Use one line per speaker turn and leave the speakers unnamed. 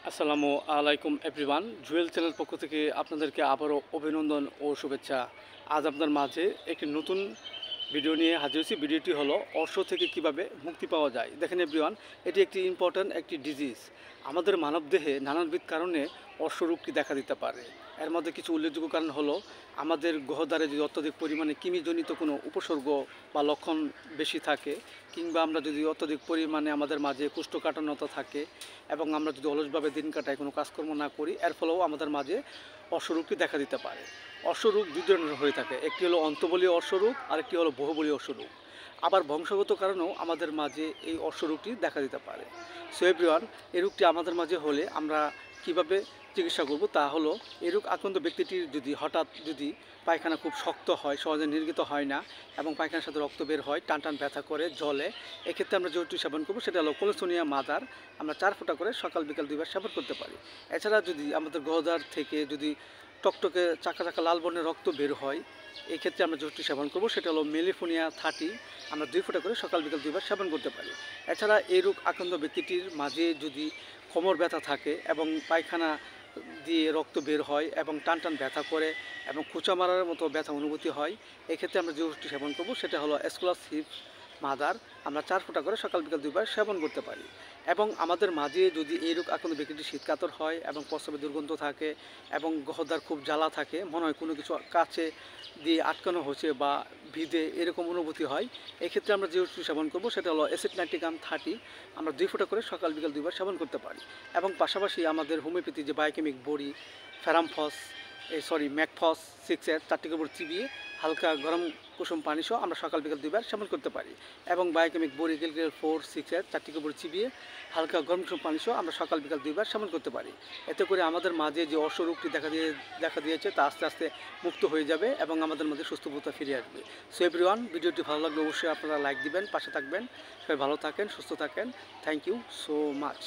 আসসালামু আলাইকুম everyone. Jewel channel পক্ষ থেকে আপনাদেরকে আবারও অভিনন্দন ও শুভেচ্ছা। আজ আপনার মাঝে একটি নতুন ভিডিও নিয়ে হাজির হয়েছি। ভিডিওটি হলো অর্শ থেকে কিভাবে মুক্তি পাওয়া যায়। দেখেন এভরিওয়ান, এটি একটি ইম্পর্ট্যান্ট একটি ডিজিজ। আমাদের মানবদেহে নানানবিধ কারণে অর্শরোগটি দেখা দিতে পারে। এর মধ্যে কিছু উল্লেখযোগ্য কারণ হলো আমাদের গ্রহদ্বারে যদি অত্যধিক পরিমাণে কৃমিজনিত কোনো উপসর্গ বা লক্ষণ বেশি থাকে, কিংবা আমরা যদি অত্যধিক পরিমাণে আমাদের মাঝে কোষ্ঠকাঠিন্যতা থাকে এবং আমরা যদি অলসভাবে দিন কাটাই, কোনো কাজকর্ম না করি, এর ফলেও আমাদের মাঝে অর্শরোগটি দেখা দিতে পারে। অর্শরোগ দুই ধরনের হয়ে থাকে, একটি হলো অন্তবলীয় অর্শরোগ, আরেকটি হলো বহুবলীয় অর্শরোগ। আবার বংশগত কারণেও আমাদের মাঝে এই অর্শরোগটি দেখা দিতে পারে। সো এভরিওয়ান, এই রোগটি আমাদের মাঝে হলে আমরা কিভাবে চিকিৎসা করব তা হলো, এই রোগ আক্রান্ত ব্যক্তিটির যদি হঠাৎ পায়খানা খুব শক্ত হয়, সহজে নির্গত হয় না এবং পায়খানার সাথে রক্ত বের হয়, টান টান ব্যথা করে, জলে, এক্ষেত্রে আমরা যে ওষুধটি সেবন করবো সেটা হলো কোলেসোনিয়া মাদার। আমরা 4 ফোঁটা করে সকাল বিকাল 2 বার সেবন করতে পারি। এছাড়া যদি আমাদের গ্রহদ্বার থেকে যদি টকটকে চাকা চাকা লাল বর্ণের রক্ত বের হয়, এই ক্ষেত্রে আমরা যে ওষুধটি সেবন করবো সেটা হলো মেলিফোনিয়া 30। আমরা 2 ফোঁটা করে সকাল বিকাল 2 বার সেবন করতে পারি। এছাড়া এই রোগ আক্রান্ত ব্যক্তিটির মাঝে যদি কোমর ব্যথা থাকে এবং পায়খানা দিয়ে রক্ত বের হয় এবং টান টান ব্যথা করে এবং খোঁচা মারার মতো ব্যথা অনুভূতি হয়, এক্ষেত্রে আমরা যে ওষুধটি সেবন করবো সেটা হলো এসকোলাসিভ মাদার। আমরা 4 ফোঁটা করে সকাল বিকাল 2 বার সেবন করতে পারি। এবং আমাদের মাঝে যদি এই রোগ আক্রান্ত ব্যক্তিটি শীতকাতর হয় এবং প্রস্রাবে দুর্গন্ধ থাকে এবং গ্রহদ্বার খুব জ্বালা থাকে, মনে হয় কোনো কিছু কাছে দিয়ে আটকানো হচ্ছে বা ভিদে, এরকম অনুভূতি হয়, এক্ষেত্রে আমরা যে ওষুধটি সেবন করবো সেটা হলো অ্যাসিড-নাইট্রিকাম 30। আমরা 2 ফোঁটা করে সকাল বিকাল 2 বার সেবন করতে পারি। এবং পাশাপাশি আমাদের হোমিওপ্যাথি যে বায়োকেমিক বড়ি, ম্যাকফস 6-এর 4টি করে চিবিয়ে হালকা গরম কুসুম পানি সহ আমরা সকাল বিকাল 2 বার সেবন করতে পারি। এবং বায়োকেমিক বড়ি ক্যালকুলেট 4-6-এর 4টি করে চিবিয়ে হালকা গরম কুসুম পানি সহ আমরা সকাল বিকাল 2 বার সেবন করতে পারি। এতে করে আমাদের মাঝে যে অর্শরোগটি দেখা দিয়েছে তা আস্তে আস্তে মুক্ত হয়ে যাবে এবং আমাদের মধ্যে সুস্থতা ফিরে আসবে। সো এভরিওয়ান, ভিডিওটি ভালো লাগলে অবশ্যই আপনারা লাইক দিবেন, পাশে থাকবেন। সবাই ভালো থাকেন, সুস্থ থাকেন। Thank you so much.